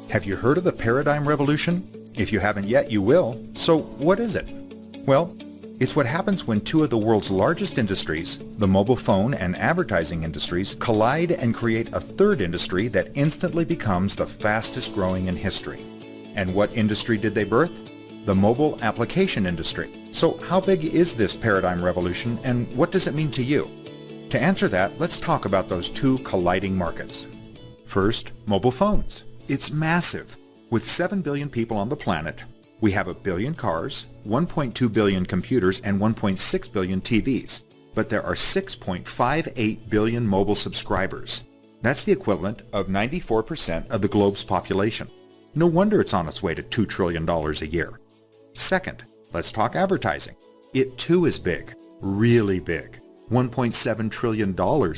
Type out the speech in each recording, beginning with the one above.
Have you heard of the paradigm revolution? If you haven't yet, you will. So what is it? Well, it's what happens when two of the world's largest industries, the mobile phone and advertising industries, collide and create a third industry that instantly becomes the fastest growing in history. And what industry did they birth? The mobile application industry. So how big is this paradigm revolution and what does it mean to you? To answer that, let's talk about those two colliding markets. First, mobile phones. It's massive. With 7 billion people on the planet, we have 1 billion cars, 1.2 billion computers, and 1.6 billion TVs. But there are 6.58 billion mobile subscribers. That's the equivalent of 94% of the globe's population. No wonder it's on its way to $2 trillion a year. Second, let's talk advertising. It too is big, really big, $1.7 trillion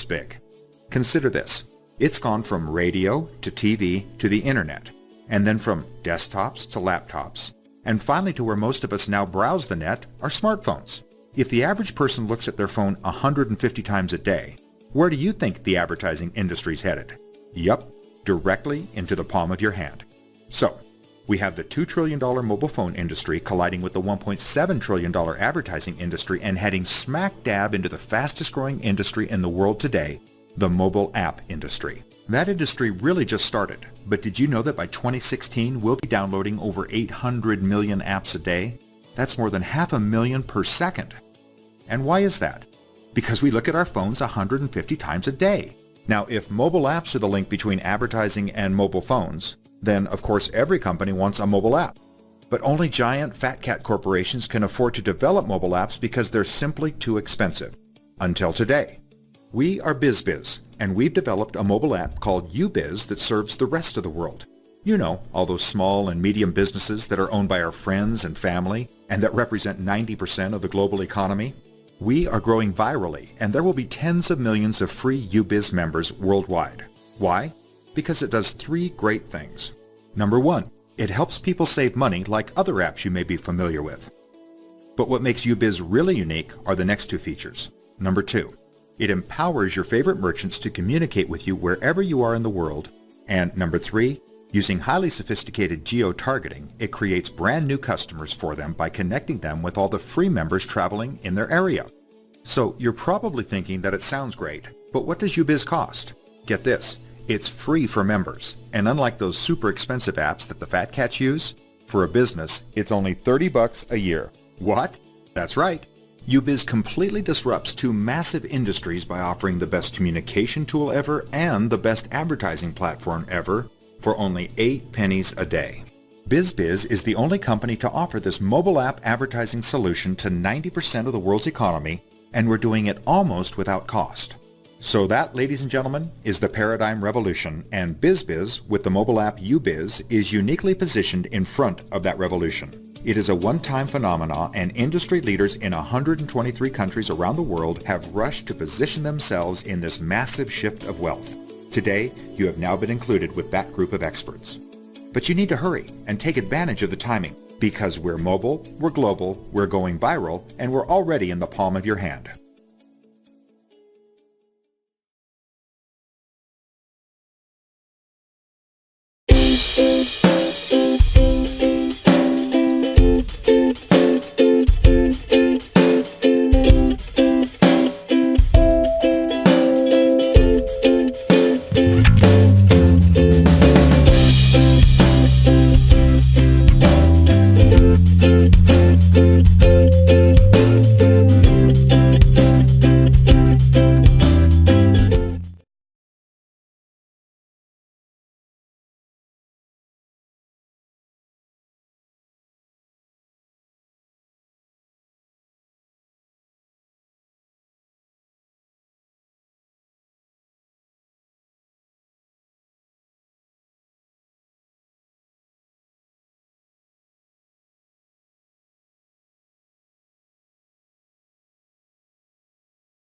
big. Consider this. It's gone from radio to TV to the internet, and then from desktops to laptops, and finally to where most of us now browse the net, our smartphones. If the average person looks at their phone 150 times a day, where do you think the advertising industry's headed? Yup, directly into the palm of your hand. So, we have the $2 trillion mobile phone industry colliding with the $1.7 trillion advertising industry and heading smack dab into the fastest growing industry in the world today, the mobile app industry. That industry really just started, but did you know that by 2016 we'll be downloading over 800 million apps a day? That's more than 500,000 per second. And why is that? Because we look at our phones 150 times a day. Now, if mobile apps are the link between advertising and mobile phones, then of course every company wants a mobile app. But only giant fat cat corporations can afford to develop mobile apps because they're simply too expensive. Until today. We are BizBiz, and we've developed a mobile app called UBiz that serves the rest of the world. You know, all those small and medium businesses that are owned by our friends and family and that represent 90% of the global economy. We are growing virally, and there will be tens of millions of free UBiz members worldwide. Why? Because it does 3 great things. Number 1, it helps people save money like other apps you may be familiar with. But what makes UBiz really unique are the next 2 features. Number 2, it empowers your favorite merchants to communicate with you wherever you are in the world. And number 3, using highly sophisticated geo-targeting, it creates brand new customers for them by connecting them with all the free members traveling in their area. So you're probably thinking that it sounds great, but what does UBiz cost? Get this, it's free for members, and unlike those super expensive apps that the fat cats use, for a business, it's only $30 a year. What? That's right. UBiz completely disrupts 2 massive industries by offering the best communication tool ever and the best advertising platform ever for only 8 pennies a day. BizBiz is the only company to offer this mobile app advertising solution to 90% of the world's economy, and we're doing it almost without cost. So that, ladies and gentlemen, is the paradigm revolution, and BizBiz, with the mobile app UBiz, is uniquely positioned in front of that revolution. It is a one-time phenomenon, and industry leaders in 123 countries around the world have rushed to position themselves in this massive shift of wealth. Today, you have now been included with that group of experts. But you need to hurry and take advantage of the timing, because we're mobile, we're global, we're going viral, and we're already in the palm of your hand.